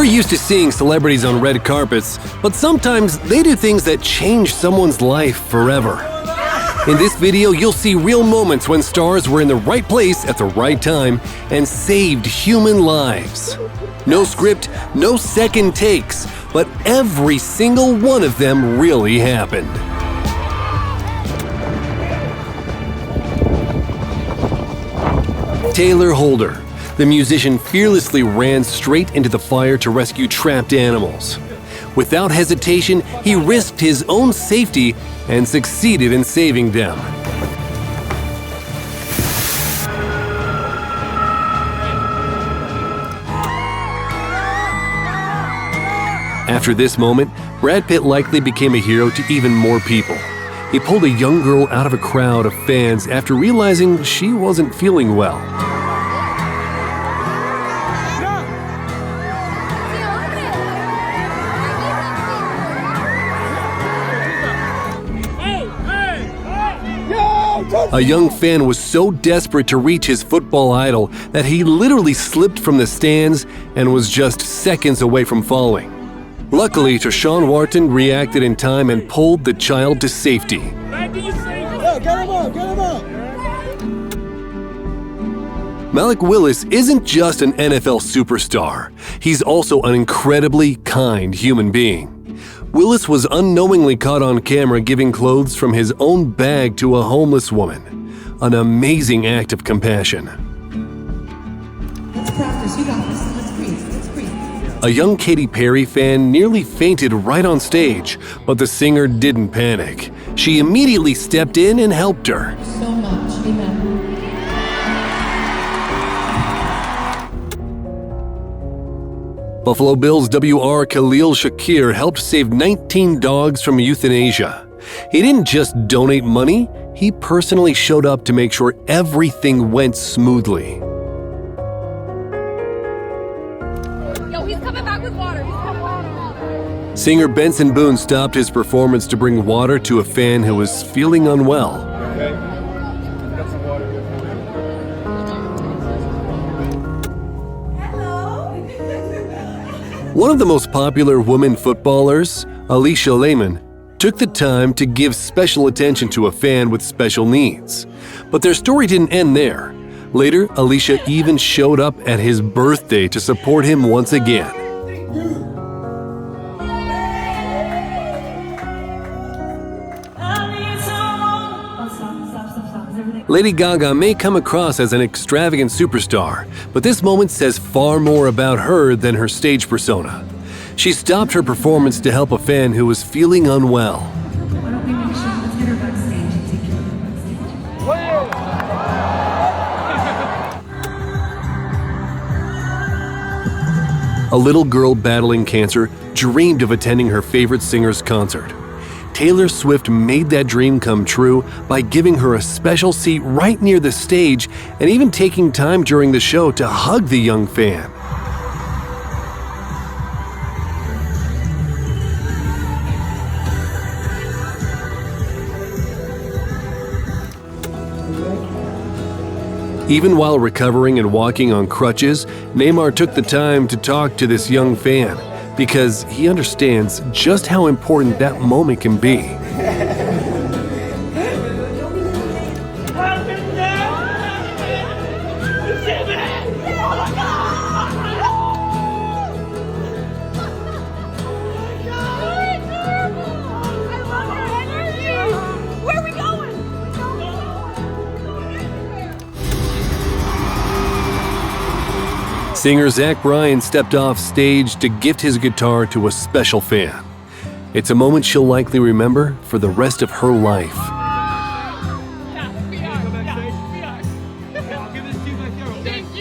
We're used to seeing celebrities on red carpets, but sometimes they do things that change someone's life forever. In this video, you'll see real moments when stars were in the right place at the right time and saved human lives. No script, no second takes, but every single one of them really happened. Taylor Holder, the musician, fearlessly ran straight into the fire to rescue trapped animals. Without hesitation, he risked his own safety and succeeded in saving them. After this moment, Brad Pitt likely became a hero to even more people. He pulled a young girl out of a crowd of fans after realizing she wasn't feeling well. A young fan was so desperate to reach his football idol that he literally slipped from the stands and was just seconds away from falling. Luckily, Tershawn Wharton reacted in time and pulled the child to safety. Get him up! Malik Willis isn't just an NFL superstar. He's also an incredibly kind human being. Willis was unknowingly caught on camera giving clothes from his own bag to a homeless woman. An amazing act of compassion. Let's practice. You got this. Let's breathe. A young Katy Perry fan nearly fainted right on stage, but the singer didn't panic. She immediately stepped in and helped her. So much. Amen. Buffalo Bills WR Khalil Shakir helped save 19 dogs from euthanasia. He didn't just donate money, he personally showed up to make sure everything went smoothly. Yo, he's coming back with water. Singer Benson Boone stopped his performance to bring water to a fan who was feeling unwell. One of the most popular women footballers, Alicia Lehman, took the time to give special attention to a fan with special needs. But their story didn't end there. Later, Alicia even showed up at his birthday to support him once again. Lady Gaga may come across as an extravagant superstar, but this moment says far more about her than her stage persona. She stopped her performance to help a fan who was feeling unwell. Why don't we make sure let's get her backstage and take care of her backstage. A little girl battling cancer dreamed of attending her favorite singer's concert. Taylor Swift made that dream come true by giving her a special seat right near the stage and even taking time during the show to hug the young fan. Even while recovering and walking on crutches, Neymar took the time to talk to this young fan because he understands just how important that moment can be. Where are we going? Singer Zach Bryan stepped off stage to gift his guitar to a special fan. It's a moment she'll likely remember for the rest of her life. Thank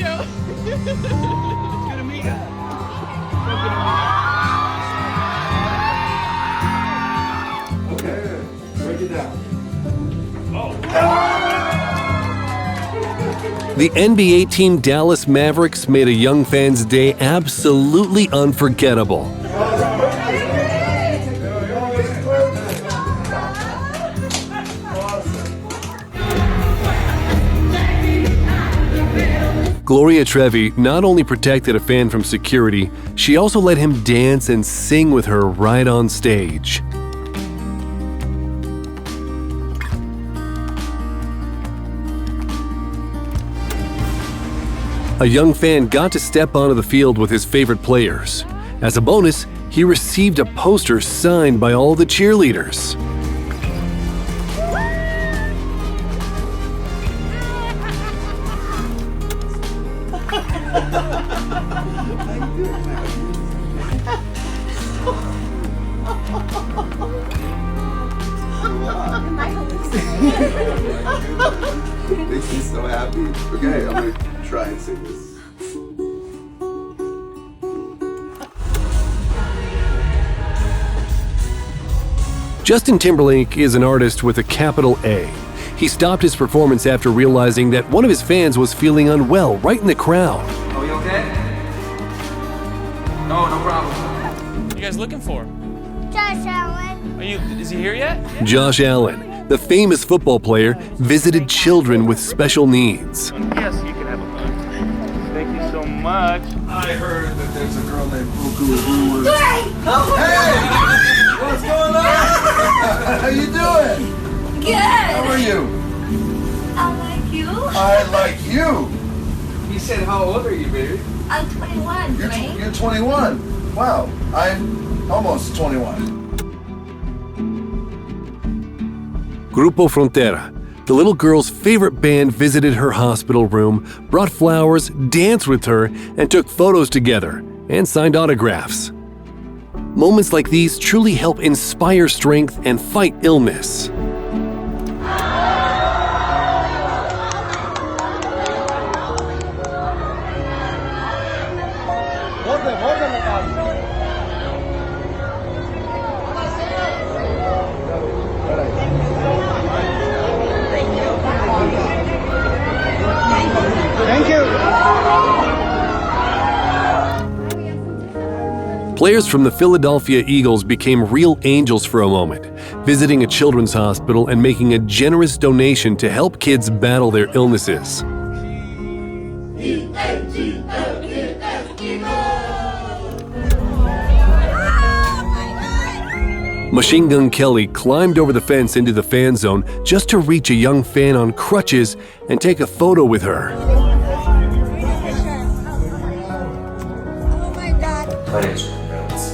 you. The NBA team Dallas Mavericks made a young fan's day absolutely unforgettable. Gloria Trevi not only protected a fan from security, she also let him dance and sing with her right on stage. A young fan got to step onto the field with his favorite players. As a bonus, he received a poster signed by all the cheerleaders. Makes me so happy. Okay, I'm gonna try and sing this. Justin Timberlake is an artist with a capital A. He stopped his performance after realizing that one of his fans was feeling unwell right in the crowd. Are you okay? No problem. What are you guys looking for? Josh Allen. Is he here yet? Josh Allen, the famous football player, visited children with special needs. Yes, you can have a hug. Thank you so much. I heard that there's a girl named Puku who was... Hey! Hey! What's going on? How you doing? Good. How are you? I like you. I like you. He said, how old are you, baby? I'm 21, right? You're 21. Wow, I'm almost 21. Grupo Frontera, the little girl's favorite band, visited her hospital room, brought flowers, danced with her, and took photos together, and signed autographs. Moments like these truly help inspire strength and fight illness. Thank you. Players from the Philadelphia Eagles became real angels for a moment, visiting a children's hospital and making a generous donation to help kids battle their illnesses. Machine Gun Kelly climbed over the fence into the fan zone just to reach a young fan on crutches and take a photo with her. My name's Reynolds.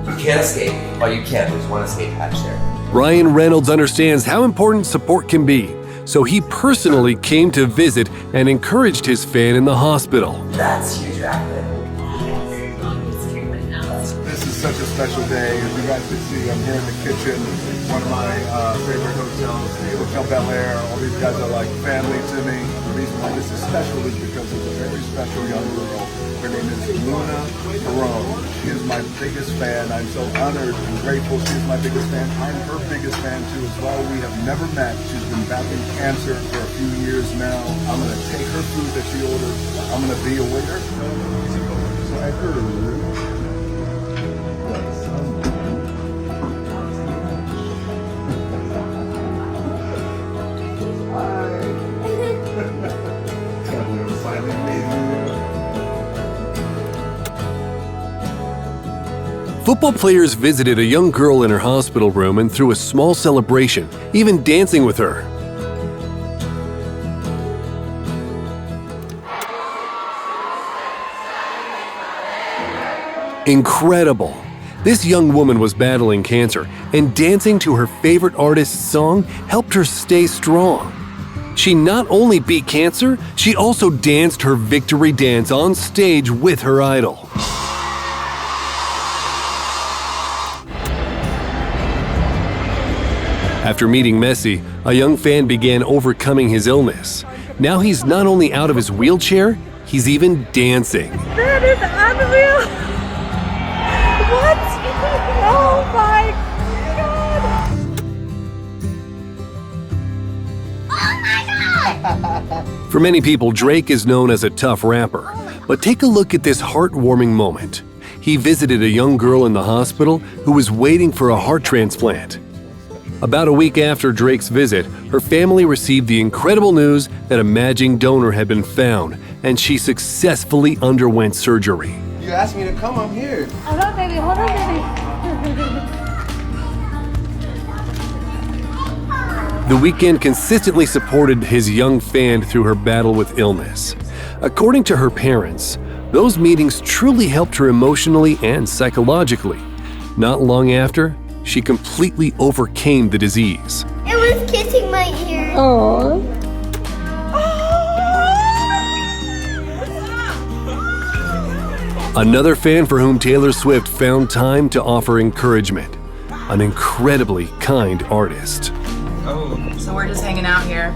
You can't escape. Oh, you can. There's one escape hatch there. Ryan Reynolds understands how important support can be, so he personally came to visit and encouraged his fan in the hospital. That's Hugh Jackman. This is such a special day. As you guys can see, I'm here in the kitchen, one of my favorite hotels, the Hotel Bel Air. All these guys are like family to me. The reason why this is special is because it's a very special young girl. Her name is Luna Perone. She is my biggest fan. I'm so honored and grateful. She's my biggest fan. I'm her biggest fan too as well. We have never met. She's been battling cancer for a few years now. I'm going to take her food that she ordered. I'm going to be a waiter. So I heard. Football players visited a young girl in her hospital room and threw a small celebration, even dancing with her. Incredible! This young woman was battling cancer, and dancing to her favorite artist's song helped her stay strong. She not only beat cancer, she also danced her victory dance on stage with her idol. After meeting Messi, a young fan began overcoming his illness. Now he's not only out of his wheelchair, he's even dancing. That is unreal. What? Oh my God. Oh my God! For many people, Drake is known as a tough rapper. But take a look at this heartwarming moment. He visited a young girl in the hospital who was waiting for a heart transplant. About a week after Drake's visit, her family received the incredible news that a matching donor had been found and she successfully underwent surgery. You asked me to come, I'm here. Hold on, baby. Hold on, baby. The Weeknd consistently supported his young fan through her battle with illness. According to her parents, those meetings truly helped her emotionally and psychologically. Not long after, she completely overcame the disease. It was kissing my ear. Oh. Another fan for whom Taylor Swift found time to offer encouragement, an incredibly kind artist. So we're just hanging out here.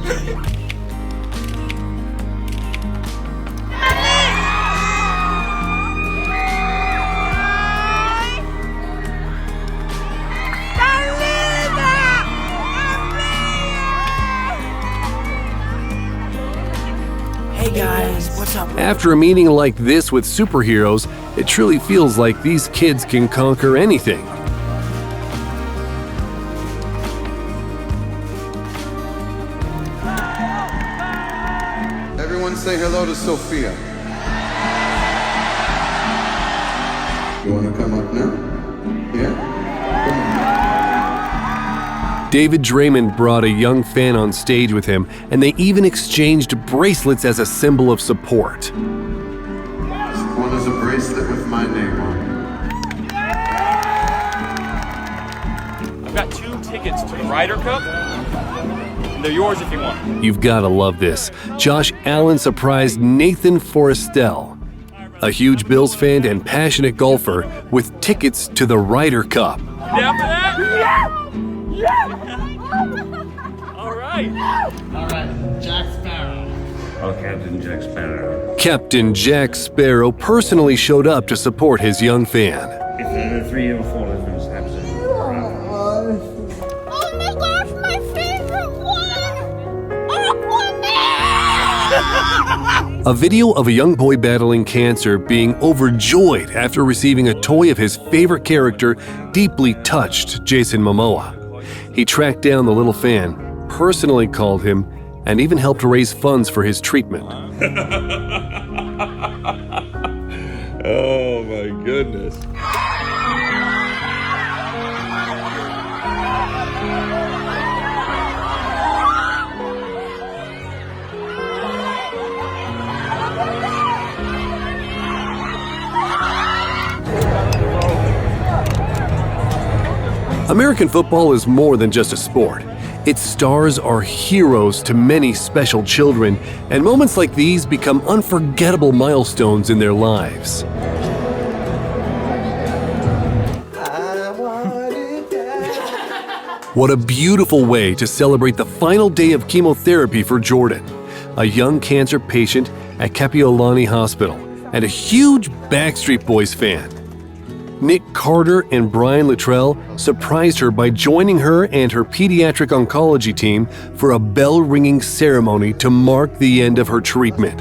Hey guys, what's up? After a meeting like this with superheroes, it truly feels like these kids can conquer anything. Everyone say hello to Sophia. You want to come up now? Yeah? David Draymond brought a young fan on stage with him, and they even exchanged bracelets as a symbol of support. One is a bracelet with my name on it. I've got 2 tickets to the Ryder Cup. They're yours if you want. You've got to love this. Josh Allen surprised Nathan Forrestal, a huge Bills fan and passionate golfer, with tickets to the Ryder Cup. Down for that? Yeah! All right. Jack Sparrow. Oh, Captain Jack Sparrow. Captain Jack Sparrow personally showed up to support his young fan. If there are 3 or 4 different steps in Oh my gosh, my favorite one! Aquaman! A video of a young boy battling cancer being overjoyed after receiving a toy of his favorite character deeply touched Jason Momoa. He tracked down the little fan, personally called him, and even helped raise funds for his treatment. Oh my goodness. American football is more than just a sport. Its stars are heroes to many special children, and moments like these become unforgettable milestones in their lives. What a beautiful way to celebrate the final day of chemotherapy for Jordan, a young cancer patient at Kapiolani Hospital and a huge Backstreet Boys fan. Nick Carter and Brian Luttrell surprised her by joining her and her pediatric oncology team for a bell-ringing ceremony to mark the end of her treatment.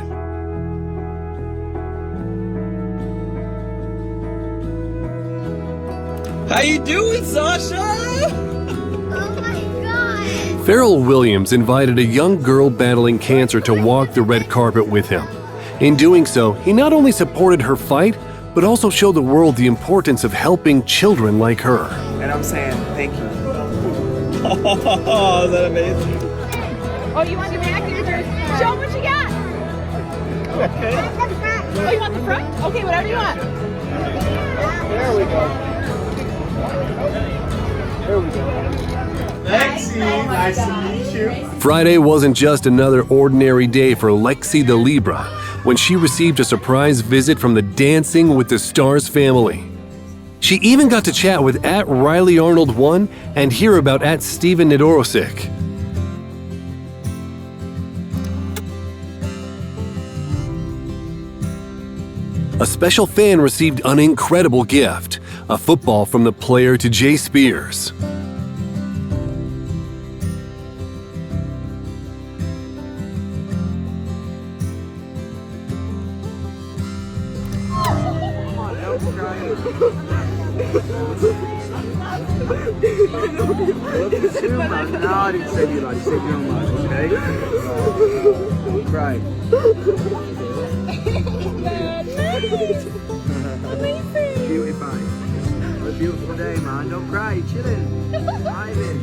How you doing, Sasha? Oh my god! Pharrell Williams invited a young girl battling cancer to walk the red carpet with him. In doing so, he not only supported her fight, but also showed the world the importance of helping children like her. And I'm saying thank you. Oh, is that amazing? Oh, you want the back? Show them what you got. Okay. Oh, you want the front? Okay, whatever you want. There we go. There we go. Lexi, nice to meet you. Friday wasn't just another ordinary day for Lexi the Libra when she received a surprise visit from the Dancing with the Stars family. She even got to chat with @RileyArnold1 and hear about @Steven Nedorosik. A special fan received an incredible gift, a football from the player to Jay Spears. No, I didn't save you a lot. I saved you a lot, okay? Right. Beauty pie. What a beautiful day, man. Don't cry, you're chilling. Vibing.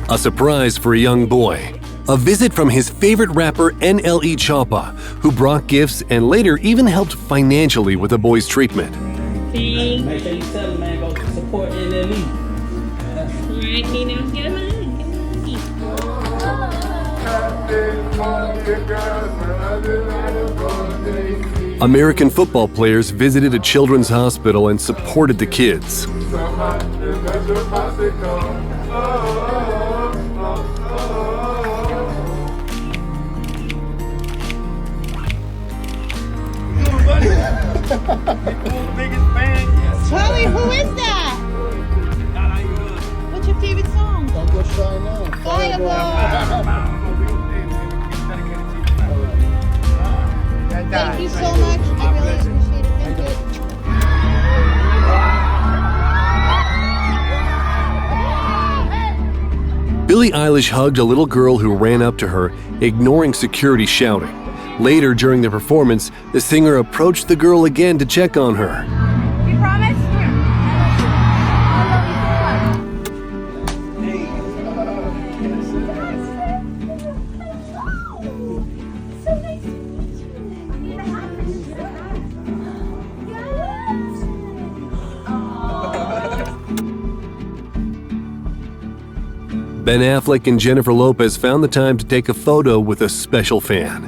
A surprise for a young boy. A visit from his favorite rapper NLE Choppa, who brought gifts and later even helped financially with the boy's treatment. Make sure you tell him, man, go support NLE. Alright, Nina, get him. American football players visited a children's hospital and supported the kids. Charlie, who is that? What's your favorite song? Don't go shy now. Fireball. Thank you so much. I really appreciate it. Thank you. Billie Eilish hugged a little girl who ran up to her, ignoring security shouting. Later during the performance, the singer approached the girl again to check on her. You promise? Ben Affleck and Jennifer Lopez found the time to take a photo with a special fan.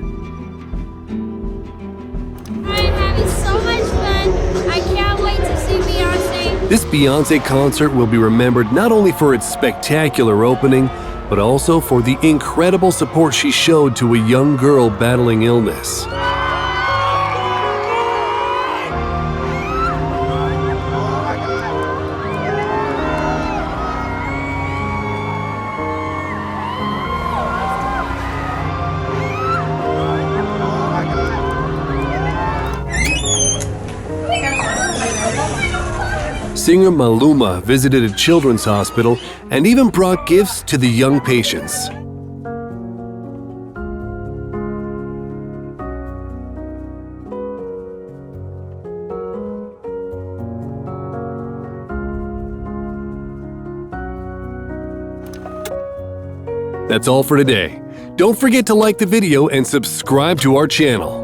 I'm having so much fun. I can't wait to see Beyonce. This Beyoncé concert will be remembered not only for its spectacular opening, but also for the incredible support she showed to a young girl battling illness. Singer Maluma visited a children's hospital and even brought gifts to the young patients. That's all for today. Don't forget to like the video and subscribe to our channel.